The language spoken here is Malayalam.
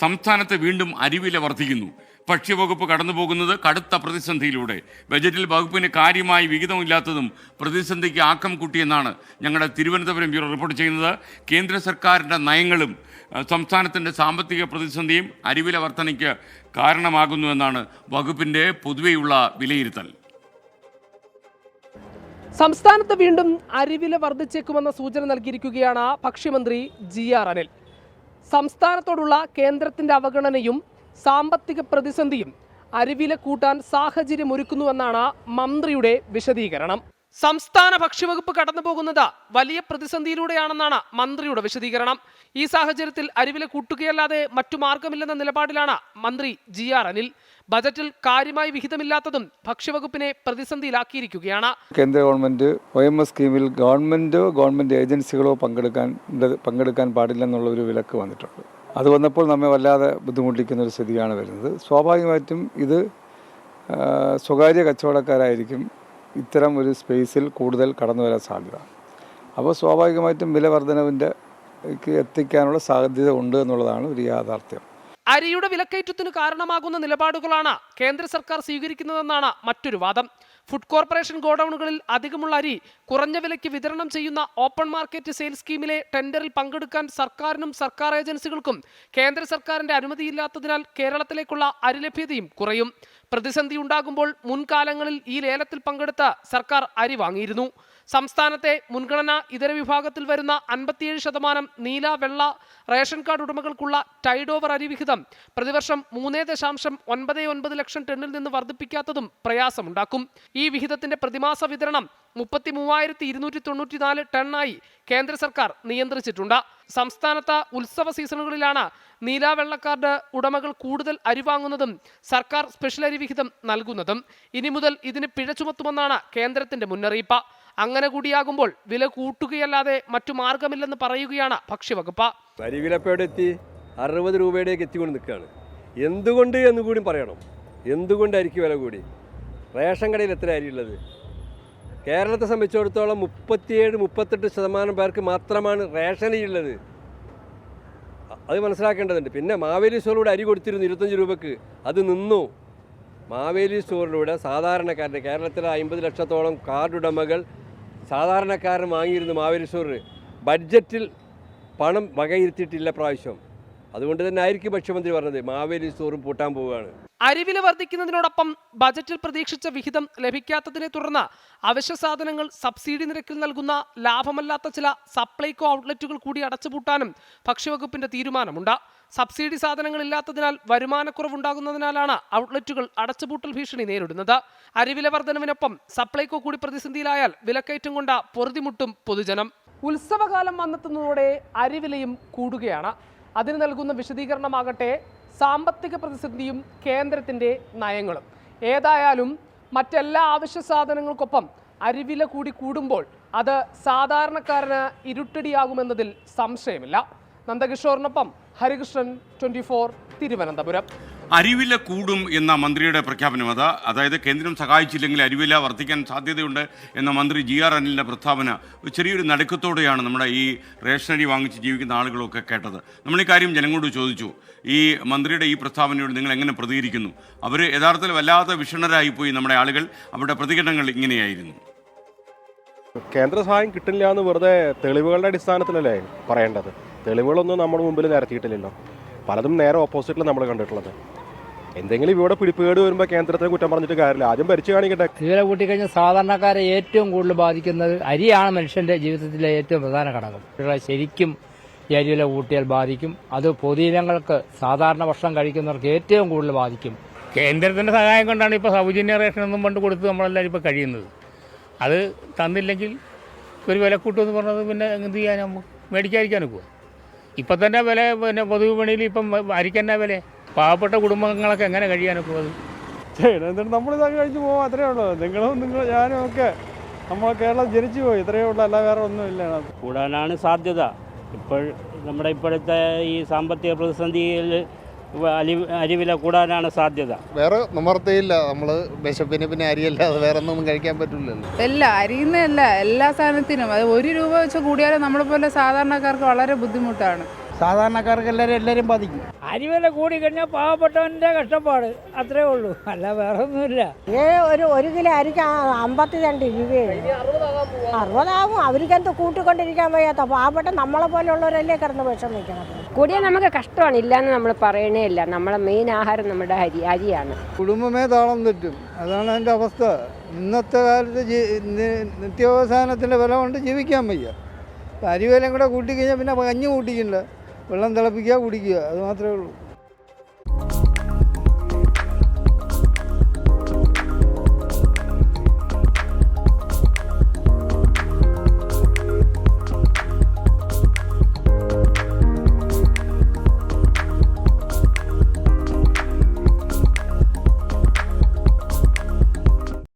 സംസ്ഥാനത്ത് വീണ്ടും അരിവില വർദ്ധിക്കുന്നു. ഭക്ഷ്യവകുപ്പ് കടന്നുപോകുന്നത് കടുത്ത പ്രതിസന്ധിയിലൂടെ. ബജറ്റിൽ വകുപ്പിന് കാര്യമായി വിഹിതമില്ലാത്തതും പ്രതിസന്ധിക്ക് ആക്കം കൂട്ടിയെന്നാണ് ഞങ്ങളുടെ തിരുവനന്തപുരം ബ്യൂറോ റിപ്പോർട്ട് ചെയ്യുന്നത്. കേന്ദ്ര സർക്കാരിൻ്റെ നയങ്ങളും സംസ്ഥാനത്തിൻ്റെ സാമ്പത്തിക പ്രതിസന്ധിയും അരിവില വർധനയ്ക്ക് കാരണമാകുന്നുവെന്നാണ് വകുപ്പിൻ്റെ പൊതുവെയുള്ള വിലയിരുത്തൽ. സംസ്ഥാനത്ത് വീണ്ടും അരിവില വർദ്ധിച്ചേക്കുമെന്ന സൂചന നൽകിയിരിക്കുകയാണ് ഭക്ഷ്യമന്ത്രി GR അനിൽ. സംസ്ഥാനത്തോടുള്ള കേന്ദ്രത്തിന്റെ അവഗണനയും സാമ്പത്തിക പ്രതിസന്ധിയും അരിവില കൂട്ടാൻ സാഹചര്യമൊരുക്കുന്നുവെന്നാണ് മന്ത്രിയുടെ വിശദീകരണം. സംസ്ഥാന ഭക്ഷ്യവകുപ്പ് കടന്നുപോകുന്നത് വലിയ പ്രതിസന്ധിയിലൂടെയാണെന്നാണ് മന്ത്രിയുടെ വിശദീകരണം. ഈ സാഹചര്യത്തിൽ അരിവില കൂട്ടുകയല്ലാതെ മറ്റു മാർഗമില്ലെന്ന നിലപാടിലാണ് മന്ത്രി GR അനിൽ. ബജറ്റിൽ കാര്യമായി വിഹിതമില്ലാത്തതും ഭക്ഷ്യവകുപ്പിനെ പ്രതിസന്ധിയിലാക്കിയിരിക്കുകയാണ്. കേന്ദ്ര ഗവൺമെന്റ് OMS സ്കീമിൽ ഗവൺമെന്റ് ഏജൻസികളോ പങ്കെടുക്കാൻ പാടില്ലെന്നുള്ള ഒരു വിലക്ക് വന്നിട്ടുണ്ട്. അത് വന്നപ്പോൾ നമ്മെ വല്ലാതെ ബുദ്ധിമുട്ടിക്കുന്ന ഒരു സ്ഥിതിയാണ് വരുന്നത്. സ്വാഭാവികമായിട്ടും ഇത് സ്വകാര്യ കച്ചവടക്കാരായിരിക്കും ഇത്തരം ഒരു സ്പേസിൽ കൂടുതൽ കടന്നു വരാൻ സാധ്യത. അപ്പോൾ സ്വാഭാവികമായിട്ടും വില വർധനവിൻ്റെ എത്തിക്കാനുള്ള സാധ്യത ഉണ്ട് എന്നുള്ളതാണ് ഒരു യാഥാർത്ഥ്യം. അരിയുടെ വിലക്കയറ്റത്തിന് കാരണമാകുന്ന നിലപാടുകളാണ് കേന്ദ്ര സർക്കാർ സ്വീകരിക്കുന്നതെന്നാണ് മറ്റൊരു വാദം. ഫുഡ് കോർപ്പറേഷൻ ഗോഡൌണുകളിൽ അധികമുള്ള അരി കുറഞ്ഞ വിലയ്ക്ക് വിതരണം ചെയ്യുന്ന ഓപ്പൺ മാർക്കറ്റ് സെയിൽ സ്കീമിലെ ടെൻഡറിൽ പങ്കെടുക്കാൻ സർക്കാരിനും സർക്കാർ ഏജൻസികൾക്കും കേന്ദ്ര സർക്കാരിന്റെ അനുമതിയില്ലാത്തതിനാൽ കേരളത്തിലേക്കുള്ള അരി ലഭ്യതയും കുറയും. പ്രതിസന്ധി ഉണ്ടാകുമ്പോൾ മുൻകാലങ്ങളിൽ ഈ ലേലത്തിൽ പങ്കെടുത്ത് സർക്കാർ അരി വാങ്ങിയിരുന്നു. സംസ്ഥാനത്തെ മുൻഗണന ഇതര വിഭാഗത്തിൽ വരുന്ന 57% നീല വെള്ള റേഷൻ കാർഡ് ഉടമകൾക്കുള്ള ടൈഡ് ഓവർ അരി വിഹിതം പ്രതിവർഷം 3.99 ലക്ഷം ടണ്ണിൽ നിന്ന് വർദ്ധിപ്പിക്കാത്തതും പ്രയാസമുണ്ടാക്കും. ഈ വിഹിതത്തിന്റെ പ്രതിമാസ വിതരണം 33,294 ടണ്ണായി കേന്ദ്ര സർക്കാർ നിയന്ത്രിച്ചിട്ടുണ്ട്. സംസ്ഥാനത്ത് ഉത്സവ സീസണുകളിലാണ് നീല വെള്ളക്കാർഡ് ഉടമകൾ കൂടുതൽ അരി വാങ്ങുന്നതും സർക്കാർ സ്പെഷ്യൽ അരി വിഹിതം നൽകുന്നതും. ഇനി മുതൽ ഇതിന് പിഴ ചുമത്തുമെന്നാണ് കേന്ദ്രത്തിന്റെ മുന്നറിയിപ്പ്. അങ്ങനെ കൂടിയാകുമ്പോൾ വില കൂട്ടുകയല്ലാതെ മറ്റു മാർഗമില്ലെന്ന് പറയുകയാണ് ഭക്ഷ്യവകുപ്പ്. അരിവിലപ്പയുടെ എത്തി 60 രൂപയുടെയൊക്കെ എത്തിക്കൊണ്ട് നിൽക്കുകയാണ്. എന്തുകൊണ്ട് എന്ന് കൂടി പറയണം. എന്തുകൊണ്ട് അരിക്ക് വില കൂടി? റേഷൻ കടയിൽ എത്ര അരിയുള്ളത്? കേരളത്തെ സംബന്ധിച്ചിടത്തോളം 37-38% പേർക്ക് മാത്രമാണ് റേഷൻ അരിയുള്ളത്. അത് മനസ്സിലാക്കേണ്ടതുണ്ട്. പിന്നെ മാവേലി സ്റ്റോറിലൂടെ അരി കൊടുത്തിരുന്നു 25 രൂപക്ക്, അത് നിന്നു. മാവേലി സ്റ്റോറിലൂടെ സാധാരണക്കാരൻ്റെ കേരളത്തിലെ 50 ലക്ഷത്തോളം കാർഡ് ഉടമകൾ സാധാരണക്കാരൻ വാങ്ങിയിരുന്നു മാവേലി സ്റ്റോറിൽ. ബഡ്ജറ്റിൽ പണം വകയിരുത്തിയിട്ടില്ല പ്രാവശ്യം. അതുകൊണ്ട് തന്നെ ആയിരിക്കും ഭക്ഷ്യമന്ത്രി പറഞ്ഞത് മാവേലി സ്റ്റോറും പൂട്ടാൻ പോവുകയാണ്. അരിവില വർദ്ധിക്കുന്നതിനോടൊപ്പം ബജറ്റിൽ പ്രതീക്ഷിച്ച വിഹിതം ലഭിക്കാത്തതിനെ തുടർന്ന് അവശ്യ സാധനങ്ങൾ സബ്സിഡി നിരക്കിൽ നൽകുന്ന ലാഭമല്ലാത്ത ചില സപ്ലൈകോ ഔട്ട്ലെറ്റുകൾ കൂടി അടച്ചുപൂട്ടാനും ഭക്ഷ്യവകുപ്പിന്റെ തീരുമാനമുണ്ട്. സബ്സിഡി സാധനങ്ങൾ ഇല്ലാത്തതിനാൽ വരുമാനക്കുറവുണ്ടാകുന്നതിനാലാണ് ഔട്ട്ലെറ്റുകൾ അടച്ചുപൂട്ടൽ ഭീഷണി നേരിടുന്നത്. അരിവില വർധനവിനൊപ്പം സപ്ലൈകോ കൂടി പ്രതിസന്ധിയിലായാൽ വിലക്കയറ്റം കൊണ്ട് പൊറുതിമുട്ടും പൊതുജനം. ഉത്സവകാലം വന്നെത്തുന്നതോടെ അരിവിലയും കൂടുകയാണ്. അതിന് നൽകുന്ന വിശദീകരണമാകട്ടെ സാമ്പത്തിക പ്രതിസന്ധിയും കേന്ദ്രത്തിന്റെ നയങ്ങളും. ഏതായാലും മറ്റെല്ലാ അവശ്യ സാധനങ്ങൾക്കൊപ്പം അരിവില കൂടി കൂടുമ്പോൾ അത് സാധാരണക്കാരന് ഇരുട്ടടിയാകുമെന്നതിൽ സംശയമില്ല. നന്ദകിഷോറിനൊപ്പം ഹരികൃഷ്ണൻ, 24 തിരുവനന്തപുരം. അരിവില കൂടും എന്ന മന്ത്രിയുടെ പ്രഖ്യാപനം, അതായത് കേന്ദ്രം സഹായിച്ചില്ലെങ്കിൽ അരിവില വർദ്ധിക്കാൻ സാധ്യതയുണ്ട് എന്ന മന്ത്രി GR അനിലിൻ്റെ പ്രസ്താവന ചെറിയൊരു നടുക്കത്തോടെയാണ് നമ്മുടെ ഈ റേഷനറി വാങ്ങിച്ച് ജീവിക്കുന്ന ആളുകളൊക്കെ കേട്ടത്. നമ്മൾ ഈ കാര്യം ജനങ്ങളോട് ചോദിച്ചു. ഈ മന്ത്രിയുടെ ഈ പ്രസ്താവനയോട് നിങ്ങൾ എങ്ങനെ പ്രതികരിക്കുന്നു? അവർ യഥാർത്ഥത്തിൽ വല്ലാതെ വിഷണ്ണരായിപ്പോയി നമ്മുടെ ആളുകൾ. അവരുടെ പ്രതികരണങ്ങൾ ഇങ്ങനെയായിരുന്നു. കേന്ദ്ര സഹായം കിട്ടില്ല എന്ന് വെറുതെ തെളിവുകളുടെ അടിസ്ഥാനത്തിലല്ലേ പറയേണ്ടത്? തെളിവുകളൊന്നും നമ്മുടെ മുമ്പിൽ നിരത്തിയിട്ടില്ലല്ലോ. പലതും നേരെ ഓപ്പോസിറ്റിൽ നമ്മൾ കണ്ടിട്ടുള്ളത്. എന്തെങ്കിലും ഇവിടെ പിടിപ്പുകേട് വരുമ്പോൾ കേന്ദ്രത്തെ കുറ്റം പറഞ്ഞിട്ട് കാര്യമില്ല. ആദ്യം ഭരിച്ചു കാണിക്കട്ടെ. വില കൂട്ടിക്കഴിഞ്ഞാൽ സാധാരണക്കാരെ ഏറ്റവും കൂടുതൽ ബാധിക്കുന്നത് അരിയാണ്. മനുഷ്യന്റെ ജീവിതത്തിലെ ഏറ്റവും പ്രധാന ഘടകം. ശരിക്കും ഈ അരിവില കൂട്ടിയാൽ ബാധിക്കും. അത് പൊതുജനങ്ങൾക്ക് സാധാരണ ഭക്ഷണം കഴിക്കുന്നവർക്ക് ഏറ്റവും കൂടുതൽ ബാധിക്കും. കേന്ദ്രത്തിന്റെ സഹായം കൊണ്ടാണ് ഇപ്പോൾ സൗജന്യ റേഷനൊന്നും പണ്ട് കൊടുത്ത് നമ്മളെല്ലാവരും ഇപ്പോൾ കഴിയുന്നത്. അത് തന്നില്ലെങ്കിൽ ഒരു വില കൂട്ടുമെന്ന് പറഞ്ഞത് പിന്നെ എന്ത് ചെയ്യാൻ? നമുക്ക് മേടിക്കാതിരിക്കാനൊക്കെ. ഇപ്പം തന്നെ വില പിന്നെ പൊതുവിപണിയിൽ ഇപ്പം അരിക്കന്നെ വില. പാവപ്പെട്ട കുടുംബങ്ങളൊക്കെ എങ്ങനെ കഴിയാനൊക്കെ അത് എന്നിട്ട് നമ്മളിതൊക്കെ കഴിച്ചു പോകാം. അത്രയേ ഉള്ളൂ. ഞാനും ഒക്കെ നമ്മൾ കേരളം ജനിച്ചു പോയി. ഇത്രയേ ഉള്ളൂ. അല്ല വേറെ ഒന്നുമില്ല. കൂടാനാണ് സാധ്യത. നമ്മുടെ ഇപ്പോഴത്തെ ഈ സാമ്പത്തിക പ്രതിസന്ധിയിൽ അരിവില കൂടാനാണ് സാധ്യത. വേറെ നിവർത്തിയില്ല. നമ്മൾ വിശപ്പിന് പിന്നെ അരിയല്ലാതെ വേറെ ഒന്നും കഴിക്കാൻ പറ്റില്ലല്ലോ. അരിയുന്നതല്ല എല്ലാ സാധനത്തിനും അത് 1 രൂപ വെച്ച് കൂടിയാലും നമ്മളെ പോലെ സാധാരണക്കാർക്ക് വളരെ ബുദ്ധിമുട്ടാണ്. സാധാരണക്കാർക്ക് എല്ലാവരും ബാധിക്കും. അരിവില കൂടി കഴിഞ്ഞാൽ പാവപ്പെട്ടവൻ്റെ കഷ്ടപ്പാട് അത്രേ ഉള്ളൂ, അല്ല വേറെ ഒന്നുമില്ല. ഒരു കിലോ അരിക്ക് 52 രൂപയാണ്. 60 ആവും. അവർക്കെന്ത് കൂട്ടിക്കൊണ്ടിരിക്കാൻ വയ്യാത്ത പാവപ്പെട്ട നമ്മളെ പോലെയുള്ളവരല്ലേ കിടന്ന് വിഷമിക്കണം. കൂടിയാൽ നമുക്ക് കഷ്ടമാണ്, ഇല്ലയെന്ന് നമ്മൾ പറയണേ ഇല്ല. നമ്മളെ മെയിൻ ആഹാരം നമ്മുടെ അരിയാണ്. കുടുംബമേ താളം തെറ്റും, അതാണ് അതിൻ്റെ അവസ്ഥ. ഇന്നത്തെ കാലത്ത് നിത്യാവസാനത്തിൻ്റെ വില കൊണ്ട് ജീവിക്കാൻ വയ്യ. അരിവിലയും കൂടെ കൂട്ടിക്കഴിഞ്ഞാൽ പിന്നെ കഞ്ഞി കൂട്ടിക്കില്ല, വെള്ളം തിളപ്പിക്കുക കുടിക്കുക, അത് മാത്രമേ ഉള്ളൂ.